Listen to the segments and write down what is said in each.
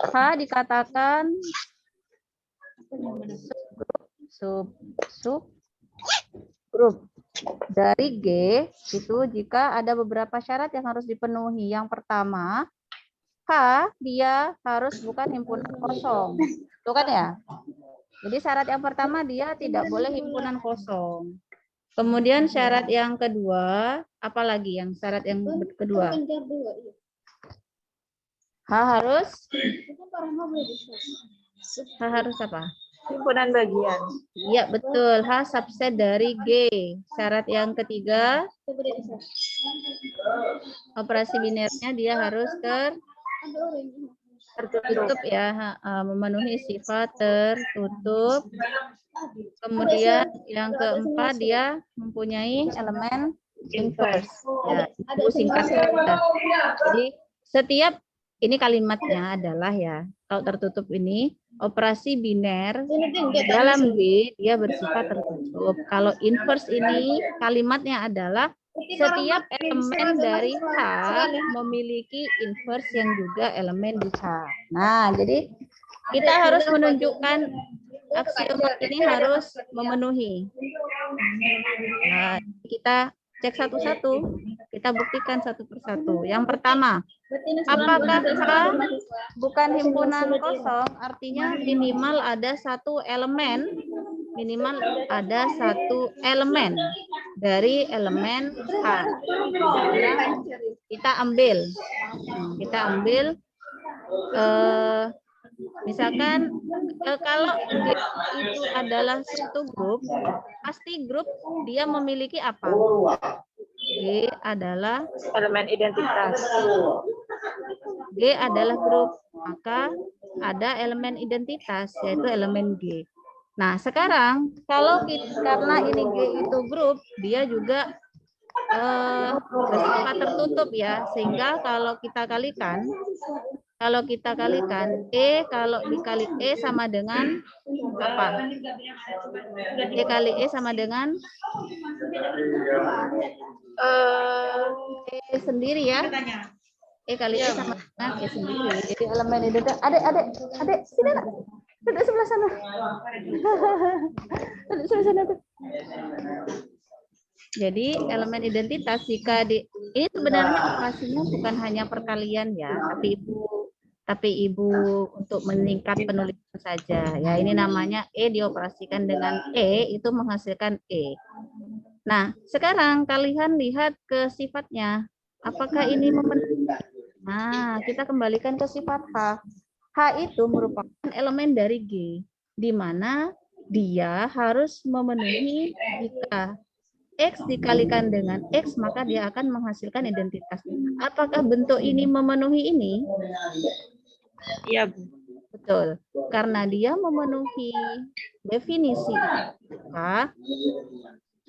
H dikatakan subgrup. Dari G itu jika ada beberapa syarat yang harus dipenuhi. Yang pertama, H dia harus bukan himpunan kosong. Itu kan ya? Jadi syarat yang pertama dia tidak boleh himpunan kosong. Kemudian syarat yang kedua, apalagi yang syarat yang kedua? H harus apa? Himpunan bagian. Iya, betul. H subset dari G. Syarat yang ketiga, operasi binernya dia harus tertutup ya, memenuhi sifat tertutup. Kemudian yang keempat dia mempunyai elemen inverse. Ya, itu singkatnya. Jadi setiap ini kalimatnya adalah ya, kalau tertutup ini operasi biner dalam G dia bersifat tertutup. Kalau inverse ini kalimatnya adalah setiap elemen dari H memiliki inverse yang juga elemen di H. Nah, jadi kita harus menunjukkan aksioma ini harus memenuhi. Nah, kita cek satu-satu, kita buktikan satu persatu. Yang pertama, apakah H bukan himpunan kosong? Artinya minimal ada satu elemen, dari elemen H. Kita ambil misalkan kalau G itu adalah satu grup, pasti grup dia memiliki apa? G adalah Elemen identitas. G adalah grup, maka ada elemen identitas yaitu elemen G. Nah, sekarang kalau karena ini G itu grup, dia juga bersifat tertutup ya, sehingga kalau kita kalikan E kalau dikali E sama dengan apa? E kali E sama dengan E sendiri ya. E kali E sama dengan E sendiri. Jadi elemen identitas. Adek, sini nak. Duduk sebelah sana. Duduk sebelah sana tuh. Jadi elemen identitas jika ini sebenarnya operasinya bukan hanya perkalian ya, tapi ibu untuk meningkat penulisan saja ya. Ini namanya E dioperasikan dengan E itu menghasilkan E. Nah, sekarang kalian lihat ke sifatnya. Apakah ini memenuhi? Nah, kita kembalikan ke sifat H. H itu merupakan elemen dari G, di mana dia harus memenuhi jika X dikalikan dengan X, maka dia akan menghasilkan identitas. Apakah bentuk ini memenuhi ini? Iya, Bu. Betul. Karena dia memenuhi definisi maka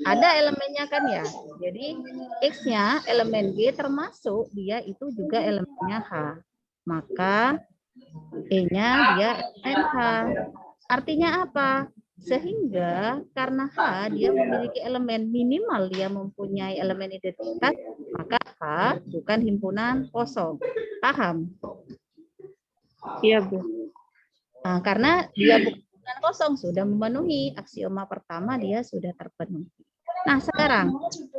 ada elemennya kan ya. Jadi X-nya elemen G termasuk dia itu juga elemennya H. Maka E-nya dia elemen H. Artinya apa? Sehingga karena H dia memiliki elemen minimal, dia mempunyai elemen identitas, maka H bukan himpunan kosong. Paham? Iya, Bu. Nah, karena dia bukan himpunan kosong, sudah memenuhi aksioma pertama, dia sudah terpenuhi. Nah, sekarang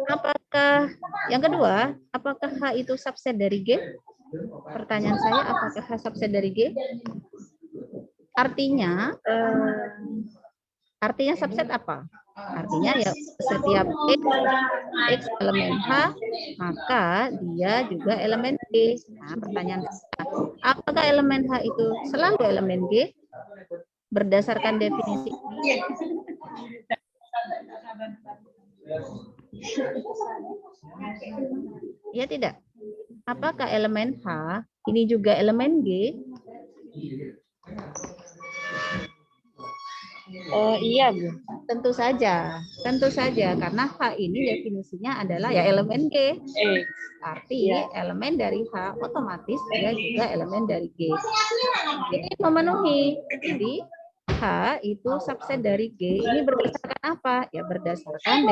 apakah yang kedua, apakah H itu subset dari G? Pertanyaan saya, apakah H subset dari G? Artinya subset apa? Artinya ya setiap X elemen H, maka dia juga elemen G. Nah, pertanyaan saya, apakah elemen H itu selalu elemen G? Berdasarkan definisi ini. Ya tidak. Apakah elemen H ini juga elemen G? Iya, Bu. Tentu saja, karena H ini definisinya adalah ya elemen G. Arti elemen dari H otomatis dia juga elemen dari G. Ini memenuhi. Jadi H itu subset dari G. Ini berdasarkan apa? Ya berdasarkan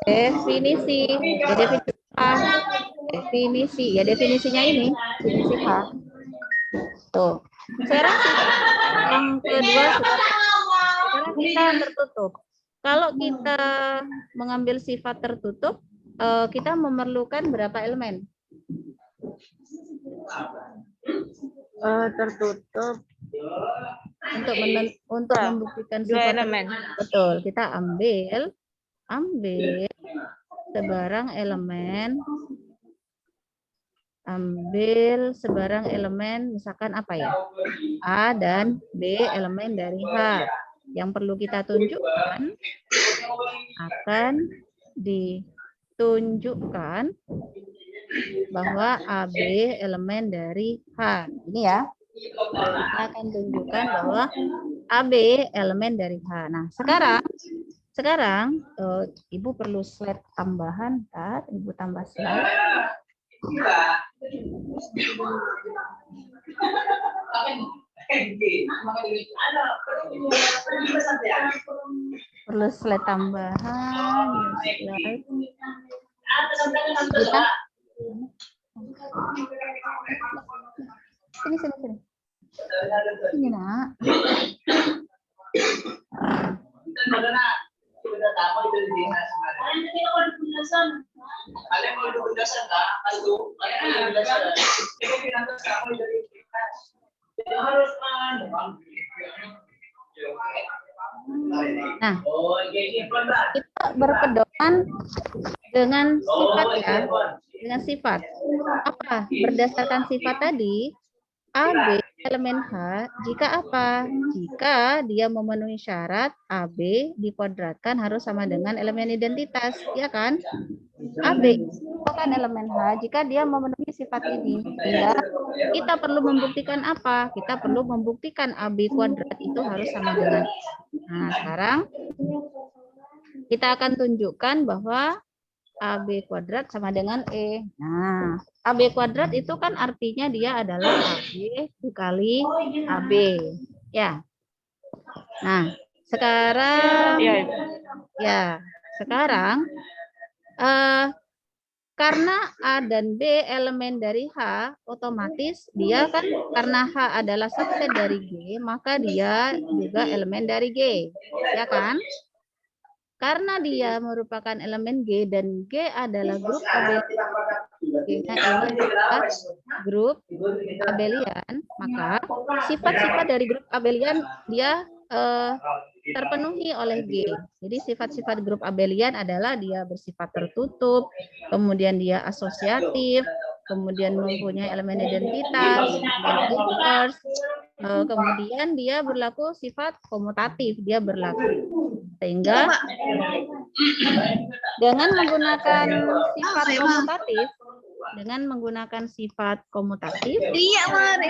definisi. Definisi Definisi, ya definisinya ini, definisi H. Tuh. Sekarang yang kedua sudah, sekarang kita tertutup. Kalau kita mengambil sifat tertutup, kita memerlukan berapa elemen? Tertutup Untuk membuktikan 2 sifat elemen. betul, kita ambil sebarang elemen, misalkan apa ya, A dan B elemen dari H. Yang perlu kita tunjukkan akan ditunjukkan bahwa AB elemen dari H. Ini ya, kita akan tunjukkan bahwa AB elemen dari H. Nah, sekarang Ibu perlu slide tambahan, Ibu tambah slide. Perlu slide tambahan. Slide. Sini. Sini, Nak. Nah, kita berpedoman dengan sifat ya, dengan sifat. Apa? Berdasarkan sifat tadi, AB elemen H jika apa? Jika dia memenuhi syarat AB dikuadratkan harus sama dengan elemen identitas, ya kan? AB bukan elemen H jika dia memenuhi sifat ini. Sehingga kita perlu membuktikan apa? Kita perlu membuktikan AB kuadrat itu harus sama dengan. Nah, sekarang kita akan tunjukkan bahwa AB kuadrat sama dengan E. Nah, AB kuadrat itu kan artinya dia adalah AB dikali AB. Ya. Nah, sekarang karena A dan B elemen dari H, otomatis dia kan karena H adalah subset dari G, maka dia juga elemen dari G. Ya kan? Karena dia merupakan elemen G dan G adalah grup abelian, G-nya ini adalah grup abelian, maka sifat-sifat dari grup abelian dia terpenuhi oleh G. Jadi sifat-sifat grup abelian adalah dia bersifat tertutup, kemudian dia asosiatif, kemudian mempunyai elemen identitas, inverse, kemudian dia berlaku sifat komutatif, dia berlaku. Sehingga dengan menggunakan sifat komutatif, dengan menggunakan sifat komutatif, dengan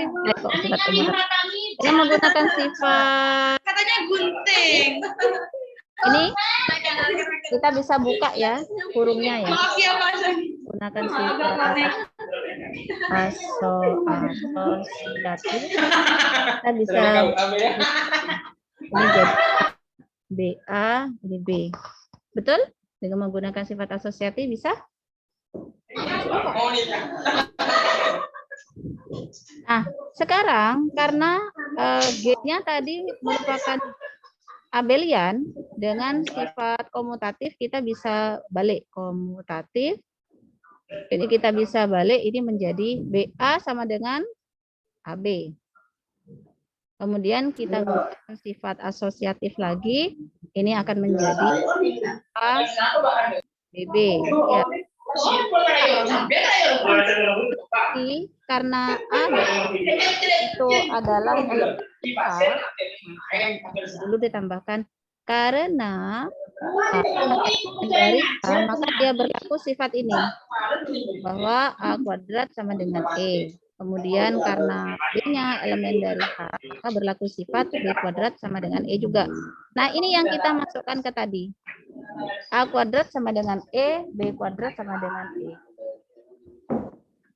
menggunakan sifat katanya gunting. Ini kita bisa buka ya kurungnya ya. Maaf ya Mas. Gunakan sifat asosiatif. Kita bisa ini jadi BA, ini B. Betul? Dengan menggunakan sifat asosiatif bisa? Nah, sekarang karena G-nya tadi merupakan abelian, dengan sifat komutatif kita bisa balik komutatif. Ini kita bisa balik, ini menjadi BA sama dengan AB. Kemudian kita gunakan sifat asosiatif lagi, ini akan menjadi A, BB. Ya. Karena A itu adalah elemen dulu ditambahkan karena dari A, maka dia berlaku sifat ini bahwa A kuadrat sama dengan E. Kemudian karena B-nya elemen dari H, maka berlaku sifat B kuadrat sama dengan E juga. Nah, ini yang kita masukkan ke tadi. A kuadrat sama dengan E, B kuadrat sama dengan E.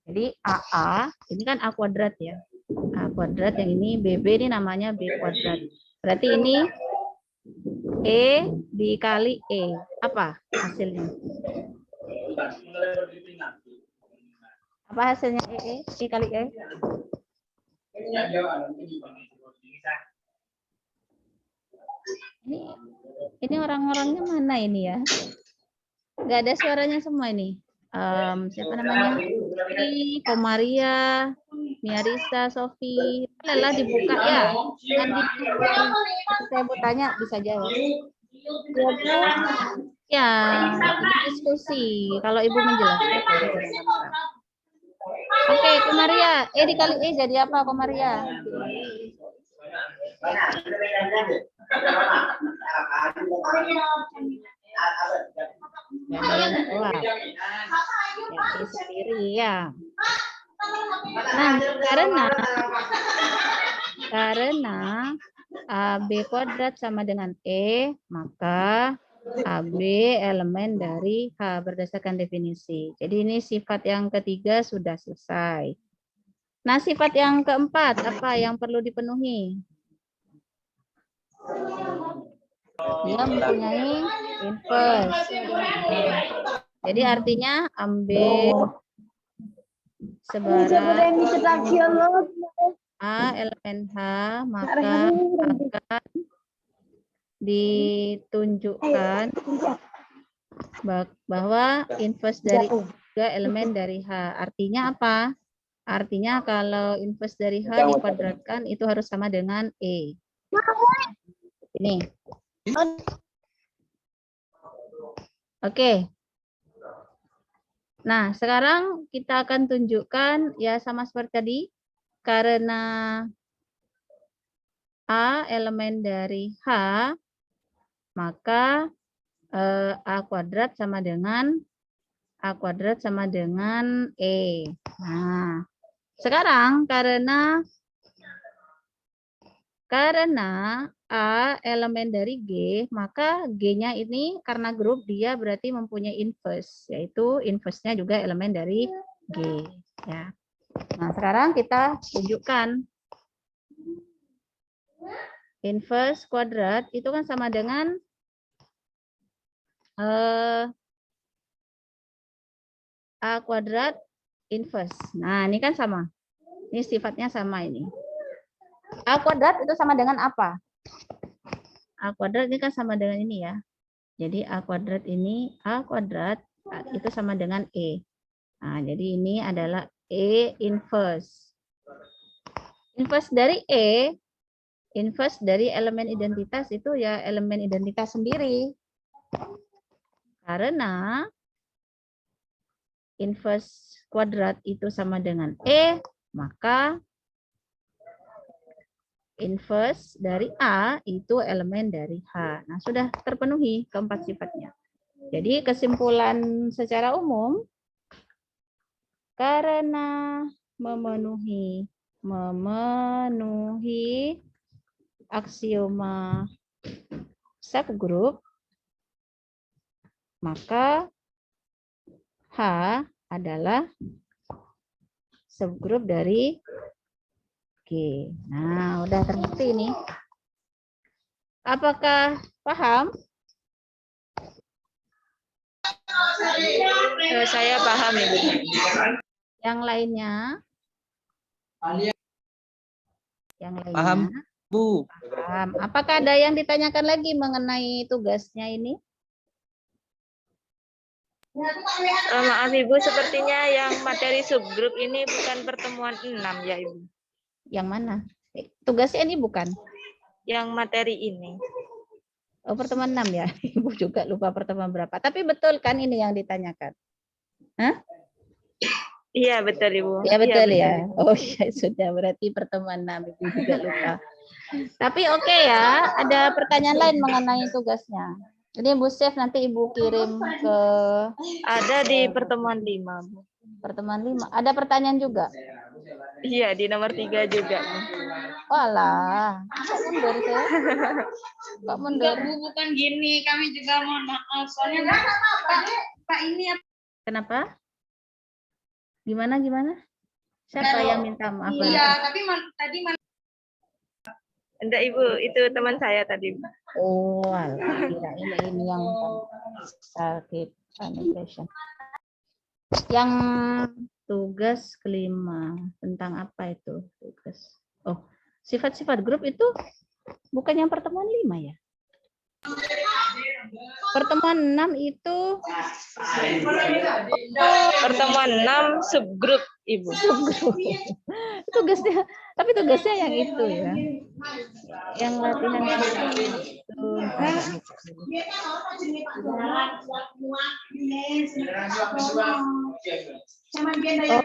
Jadi AA, ini kan A kuadrat ya. A kuadrat, yang ini BB, ini namanya B kuadrat. Berarti ini E dikali E. Apa hasilnya? Apa hasilnya E kali E? Ini orang-orangnya mana ini ya? Nggak ada suaranya semua ini. Siapa namanya? Komaria, Miarisa, Sofi. Lelah dibuka ya. Nanti saya mau tanya bisa jawab. Ya, diskusi. Kalau Ibu menjelaskan. Oke, Komaria. Dikali jadi apa, Komaria? Sendiri ya. Nah, karena AB kuadrat sama dengan E, maka AB elemen dari H berdasarkan definisi. Jadi ini sifat yang ketiga sudah selesai. Nah, sifat yang keempat apa yang perlu dipenuhi? Dia mempunyai inverse. Jadi artinya ambil sebarang A elemen H, maka akan ditunjukkan bahwa inverse dari juga elemen dari H. Artinya apa? Artinya kalau inverse dari H dikuadratkan itu harus sama dengan E. Ini. Oke. Nah, sekarang kita akan tunjukkan ya sama seperti tadi. Karena A elemen dari H, maka A kuadrat sama dengan E. Nah, sekarang karena A elemen dari G, maka G-nya ini karena grup dia berarti mempunyai inverse, yaitu inverse-nya juga elemen dari G. Ya. Nah, sekarang kita tunjukkan. Inverse kuadrat itu kan sama dengan A kuadrat inverse. Nah, ini kan sama. Ini sifatnya sama ini. A kuadrat itu sama dengan apa? A kuadrat ini kan sama dengan ini ya. Jadi A kuadrat ini, A kuadrat itu sama dengan E. Nah, jadi ini adalah E inverse. Inverse dari E, inverse dari elemen identitas itu ya elemen identitas sendiri. Karena inverse kuadrat itu sama dengan E, maka inverse dari A itu elemen dari H. Nah, sudah terpenuhi keempat sifatnya. Jadi kesimpulan secara umum, karena memenuhi aksioma subgroup, maka H adalah subgroup dari G. Nah, udah terbukti ini. Apakah paham? Saya paham, Ibu. Yang lainnya? Paham, Bu. Paham. Apakah ada yang ditanyakan lagi mengenai tugasnya ini? Maaf Ibu, sepertinya yang materi subgrup ini bukan pertemuan 6 ya Ibu. Yang mana? Tugasnya ini bukan? Yang materi ini. Oh, pertemuan 6 ya? Ibu juga lupa pertemuan berapa. Tapi betul kan ini yang ditanyakan? Hah? Iya betul Ibu. Ya betul iya, ya. Oh ya sudah, berarti pertemuan 6 Ibu juga lupa. Tapi oke ya, ada pertanyaan lain mengenai tugasnya. Jadi Bu Chef nanti Ibu kirim ke Ada di pertemuan 5 Bu. pertemuan 5. Ada pertanyaan juga? Iya di nomor 3 juga Bu. Walah, kok mundur saya? Kok mundur? Bu, bukan gini, kami juga mohon maaf. Soalnya Pak ini Kenapa? Gimana? Siapa yang minta maaf? iya, tapi tadi Enggak Ibu, itu teman saya tadi. Oh, alah, kira ini yang sakit communication. Yang tugas kelima tentang apa itu tugas? Oh, sifat-sifat grup itu bukan yang pertemuan 5 ya? Pertemuan 6 itu Pertemuan 6 subgrup, Ibu. subgrup. Tugasnya, tapi tugasnya yang itu ya. Yang latihan itu.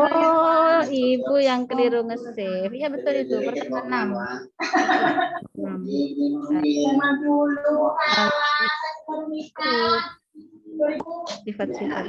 Oh, Ibu yang keliru nge-save. Iya betul itu, pertemuan 6. Sifat-sifat.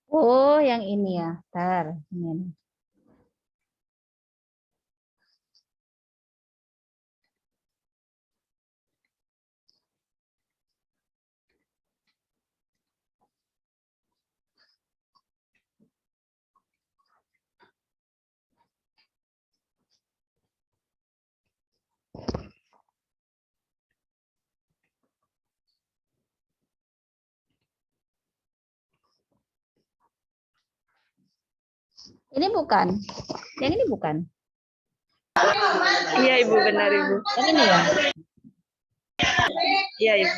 Oh, yang ini ya. Bentar. Ini. Ini bukan. Yang ini bukan. Iya, Ibu, benar, Ibu. Yang ini ya. Iya, Ibu.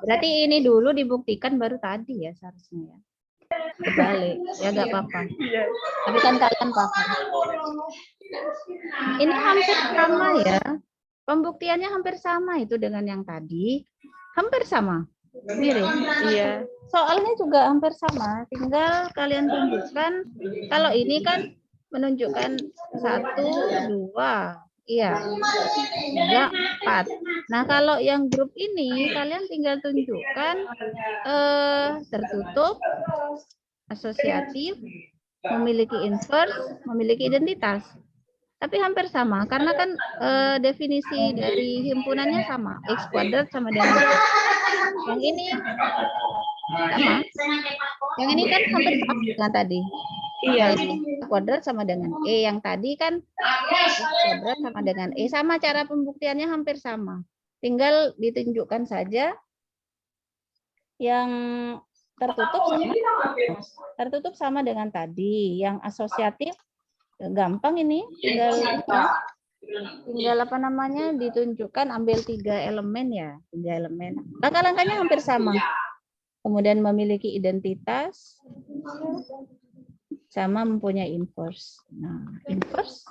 Berarti ini dulu dibuktikan baru tadi ya seharusnya ya. Kebalik. Ya nggak apa-apa. Iya. Tapi kan kalian paham. Ini hampir sama ya. Pembuktiannya hampir sama itu dengan yang tadi. Hampir sama. Mirip. Iya. Soalnya juga hampir sama. Tinggal kalian tunjukkan. Kalau ini kan menunjukkan 1, 2. Iya. 3, 4. Nah, kalau yang grup ini kalian tinggal tunjukkan tertutup, asosiatif, memiliki inverse, memiliki identitas. Tapi hampir sama karena kan definisi dari himpunannya sama. X kuadrat sama dengan yang ini sama. Yang ini kan hampir sama dengan tadi. Iya. X kuadrat sama dengan E. Yang tadi kan X kuadrat sama dengan E. Sama cara pembuktiannya hampir sama. Tinggal ditunjukkan saja yang tertutup sama dengan tadi. Yang asosiatif gampang ini. Tinggal apa namanya ditunjukkan, ambil 3 elemen ya. 3 elemen. Langkah-langkahnya hampir sama. Kemudian memiliki identitas. Sama mempunyai inverse. Nah, inverse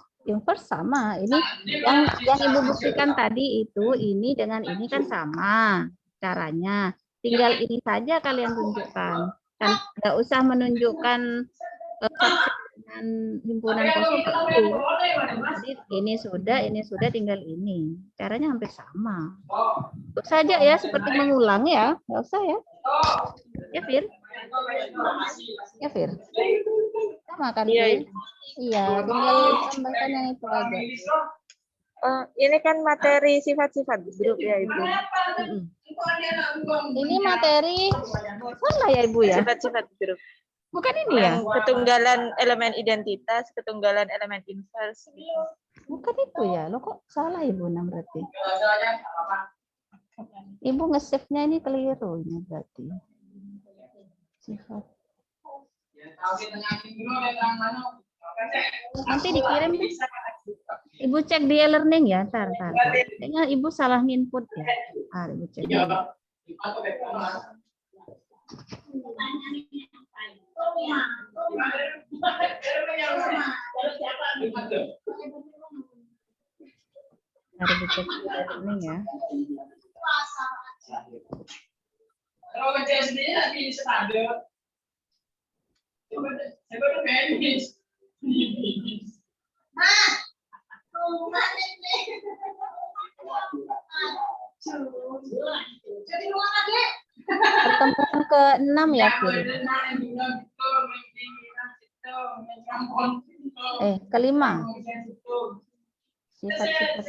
sama. Ini yang Ibu buktikan tadi itu, ini dengan ini kan sama caranya. Tinggal ini saja kalian tunjukkan. Kan nggak usah menunjukkan dengan himpunan kosong itu. Jadi ini sudah tinggal ini. Caranya hampir sama. Itu saja ya, seperti mengulang ya. Nggak usah ya. Ya, Fir? Ya, Fir? Sama kan, Fir? Iya, tinggal tambahkan yang itu aja. Ini kan materi sifat-sifat grup ya, Ibu. Ini materi salah ya, Ibu ya? Sifat-sifat grup. Bukan ini ya? Ketunggalan elemen identitas, ketunggalan elemen inverse. Bukan itu ya? Lo kok salah Ibu berarti? Ibu nge-save-nya ini keliru ini berarti. Sifat. Nanti dikirim. Ibu cek di e-learning ya, ntar. Kayaknya Ibu salah input ya. Ibu cek. Harus dicek ini ya. Kalau kerja sendiri lagi standar. Coba finish. Pertemuan ke-6 ya, Fir? Kelima. Sifat-sifat.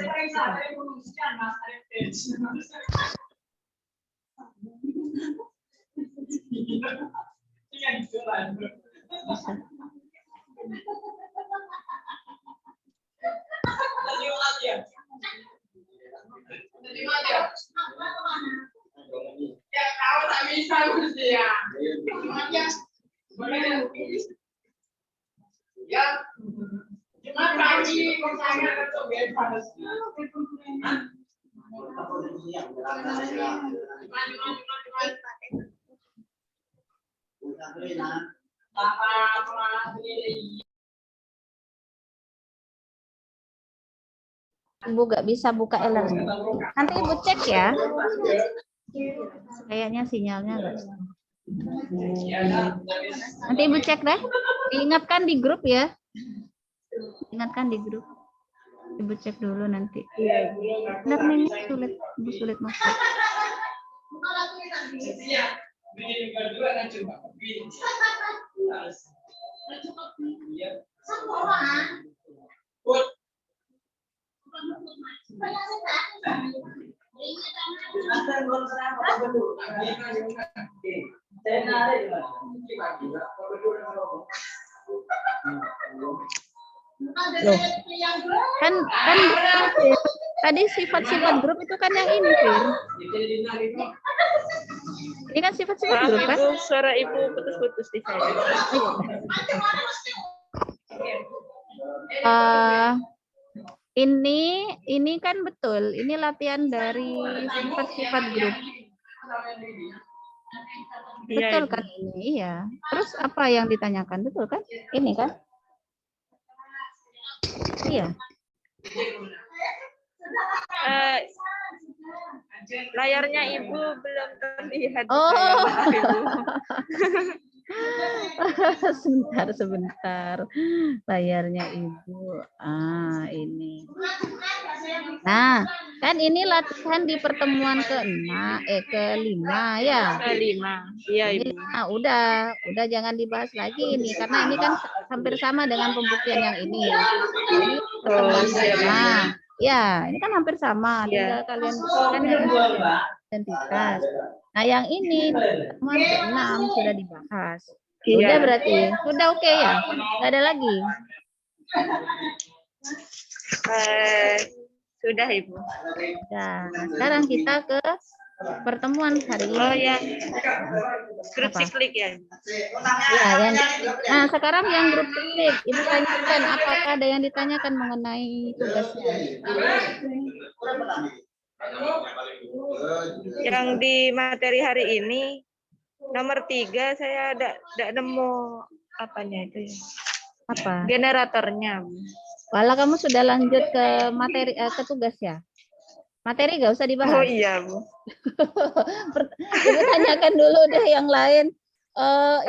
Ibu nggak bisa buka e-learning. Nanti Ibu cek ya. Kayaknya sinyalnya nggak. Nanti Ibu cek deh. Diingatkan di grup ya. Ingatkan di grup. Ibu cek dulu nanti. Learningnya sulit, Ibu sulit masuk. Loh, kan tadi sifat-sifat grup itu kan yang ini, Fir. Ini kan sifat-sifat Maaf grup kan? Ibu, suara Ibu putus-putus di saya. Ini kan betul. Ini latihan dari sifat-sifat grup. Iya, Betul Ibu. kan ini? Iya. Terus apa yang ditanyakan? Betul kan? Ini kan? Iya. Layarnya Ibu belum terlihat. Oh. Maaf, Ibu. Sebentar. Layarnya Ibu. Ini. Nah, kan ini latihan di pertemuan kelima ya. Kelima. Iya, Ibu. Nah, udah jangan dibahas lagi ini karena ini kan hampir sama dengan pembuktian yang ini. Ini pertemuan kelima. Ya, ini kan hampir sama. Tinggal kalian bukan identitas. Nah, yang ini pertemuan ke-6 sudah dibahas. Sudah berarti. Sudah oke ya? Nggak ada lagi? Sudah, Ibu. Nah, sekarang kita ke pertemuan hari ini. Oh ya, grup siklik ya. Ya, nah sekarang yang grup siklik, Ibu tanyakan apakah ada yang ditanyakan mengenai tugasnya? Yang di materi hari ini nomor 3 saya tidak nemu apanya itu ya. Apa? Generatornya. Walau kamu sudah lanjut ke materi ke tugas ya? Materi nggak usah dibahas. Oh iya, Bu. Ibu tanyakan dulu deh yang lain.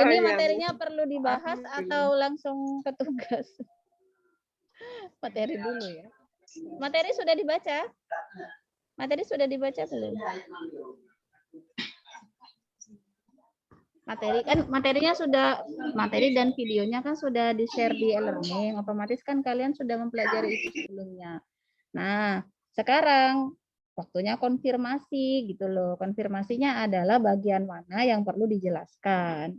Ini iya, materinya perlu dibahas atau langsung ke tugas? Materi dulu ya. Materi sudah dibaca? Materi sudah dibaca belum? Materinya sudah, materi dan videonya kan sudah di-share di e-learning, otomatis kan kalian sudah mempelajari itu sebelumnya. Nah, sekarang waktunya konfirmasi gitu loh. Konfirmasinya adalah bagian mana yang perlu dijelaskan.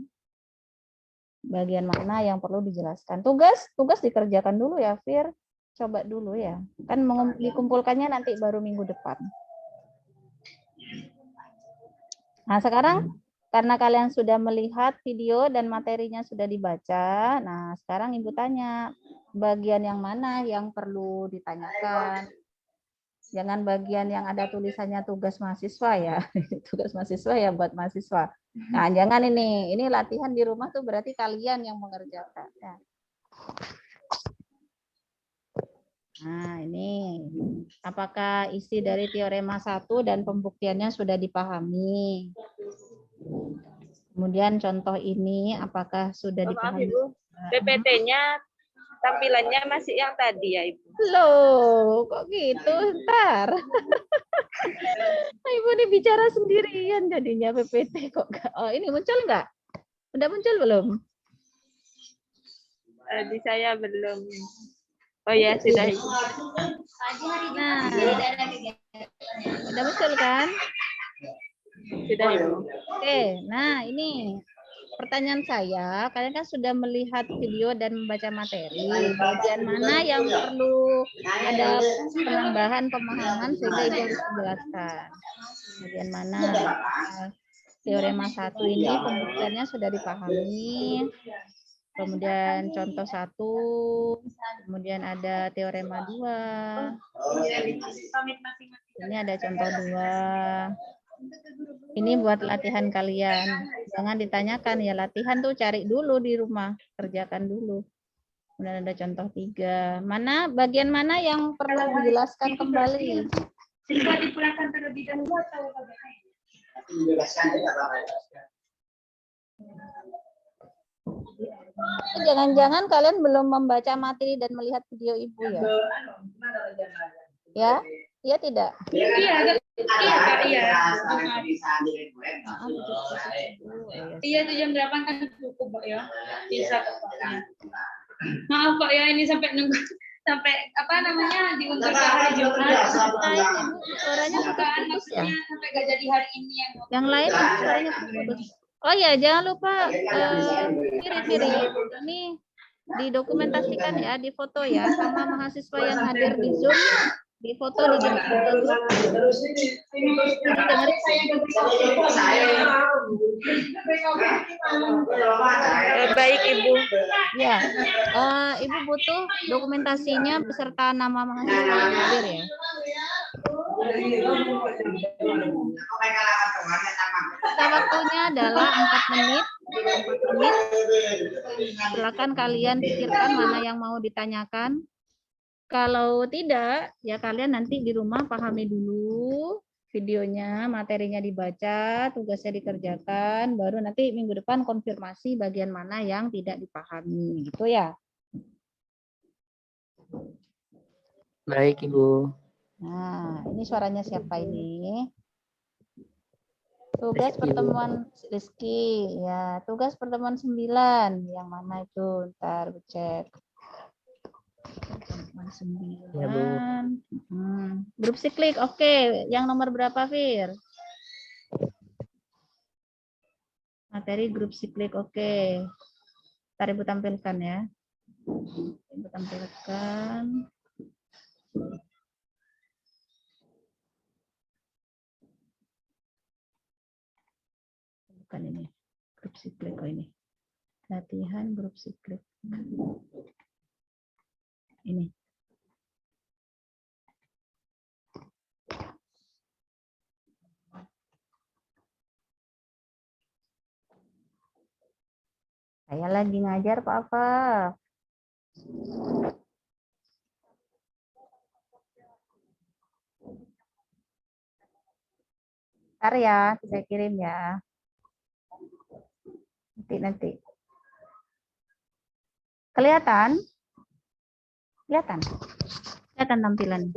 Bagian mana yang perlu dijelaskan. Tugas dikerjakan dulu ya, Fir. Coba dulu ya. Kan dikumpulkannya nanti baru minggu depan. Nah, sekarang karena kalian sudah melihat video dan materinya sudah dibaca, nah sekarang Ibu tanya, bagian yang mana yang perlu ditanyakan? Jangan bagian yang ada tulisannya tugas mahasiswa ya. Tugas mahasiswa ya buat mahasiswa. Nah, jangan ini latihan di rumah tuh berarti kalian yang mengerjakan. Ya. Nah, ini apakah isi dari teorema 1 dan pembuktiannya sudah dipahami? Kemudian contoh ini apakah sudah dipahami? Maaf, Ibu. PPT-nya tampilannya masih yang tadi ya, Ibu. Loh, kok gitu? Ntar. Ibu ini bicara sendirian jadinya PPT kok gak? Oh, ini muncul nggak? Udah muncul belum? Di saya belum. Oh ya, sudah. Nah, udah muncul kan? Sudah, Ibu. Oke, nah ini pertanyaan saya, kalian kan sudah melihat video dan membaca materi. Bagian mana yang perlu ada penambahan pemahaman sehingga Ibu harus menjelaskan? Bagian mana? Teorema 1 ini pembuktiannya sudah dipahami. Kemudian contoh 1, kemudian ada teorema 2. Ini ada contoh 2. Ini buat latihan kalian. Jangan ditanyakan ya, latihan tuh cari dulu di rumah, kerjakan dulu. Kemudian ada contoh 3. Bagian mana yang perlu dijelaskan kembali? Sehingga dipulangkan terlebih dahulu atau Jangan-jangan kalian belum membaca materi dan melihat video Ibu ya? Ya? Iya tidak? Iya, Kak, iya. Iya, itu jam 8 kan cukup, Pak ya. Bisa Pak. Maaf Pak ya, ini sampai nunggu sampai apa namanya diundur ke hari Jumat. Suaranya putus ya? Sampai gak jadi hari ini yang lain suaranya putus. Oh ya, jangan lupa Firi, ini didokumentasikan ya, di foto ya, sama mahasiswa yang hadir di Zoom, di foto di grup. Baik, Ibu. Ya, Ibu butuh dokumentasinya beserta nama mahasiswa yang hadir ya. Sisa waktunya adalah 4 menit. 4 menit. Silakan kalian pikirkan mana yang mau ditanyakan. Kalau tidak, ya kalian nanti di rumah pahami dulu videonya, materinya dibaca, tugasnya dikerjakan, baru nanti minggu depan konfirmasi bagian mana yang tidak dipahami, gitu ya. Baik, Ibu. Nah, ini suaranya siapa ini? Tugas pertemuan Rizky, ya. Tugas pertemuan 9, yang mana itu? Ntar cek. Pertemuan 9. Ya, Bu. Grup siklik, oke. Yang nomor berapa, Fir? Materi grup siklik, oke. Ntar Ibu tampilkan ya. Ibu tampilkan. Bukan ini, grup siklik, oh ini. Latihan grup siklik. Ini. Saya lagi ngajar Pak Afaf. Ntar ya, saya kirim ya. Nanti. Kelihatan? Kelihatan? Kelihatan tampilan.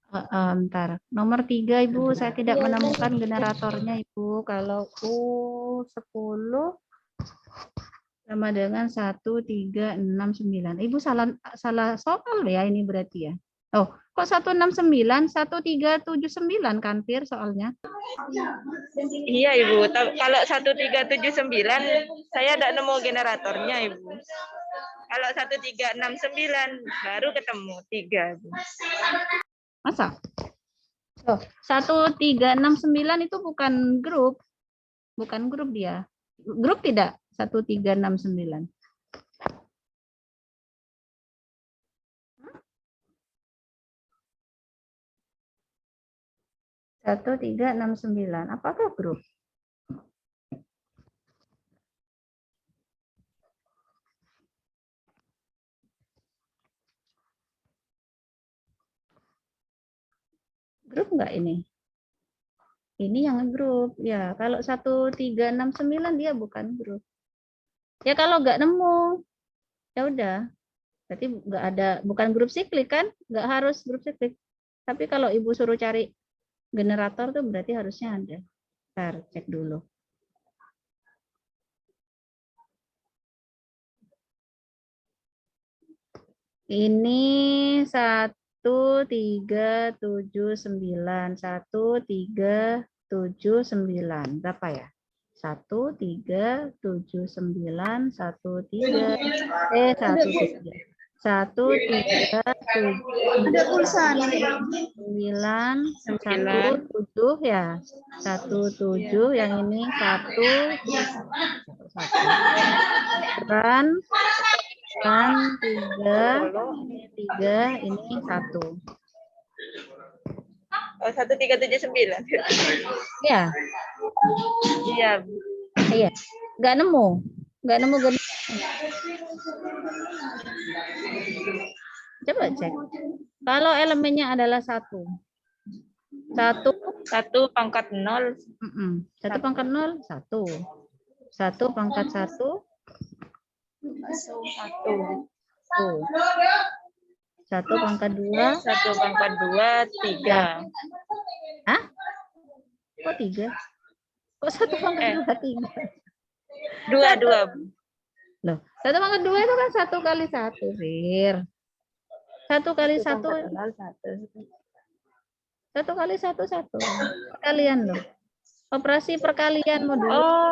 Bentar. Nomor 3 Ibu, saya tidak menemukan generatornya Ibu. Kalau U10 sama dengan 1369. Ibu salah soal ya ini berarti ya. Oh, kok 169, 1379 kan Fir soalnya? Iya, Ibu. Kalau 1379 saya tidak nemu generatornya, Ibu. Kalau 1369 baru ketemu 3. Masa? Oh, 1369 itu bukan grup. Bukan grup dia. Grup tidak? 1369. Satu, 369. Apakah grup? Grup enggak ini? Ini yang grup. Ya, kalau 1369 dia bukan grup. Ya kalau enggak nemu, ya udah. Berarti enggak ada, bukan grup siklik kan? Enggak harus grup siklik. Tapi kalau Ibu suruh cari generator tuh berarti harusnya ada. Ntar cek dulu. Ini 1379, 1379. 9. Berapa ya? 1, 3, 7, 9, 1, 3, 1, 3. 1, 3, 7, Ada pulsa. 9, 1, 7 ya. 1, 7, yang ini 1, 3, 3, ini 1. Oh, 1379. Ya, Iya, Bu. iya. Nggak nemu. Coba cek. Kalau elemennya adalah 1. 1, 1 pangkat 0. 1 pangkat 0, 1. 1 pangkat 1, 1 pangkat 2, 1 pangkat 2, 3. hah? Kok 3? Kok 1 pangkat 2, 3? 2, 2. Bu. Loh, 1 pangkat 2 itu kan 1 kali 1, Fir. 1 kali 1, 1 pangkat 0, 1. 1 kali 1, 1. Perkalian loh. Operasi perkalian modul. Oh.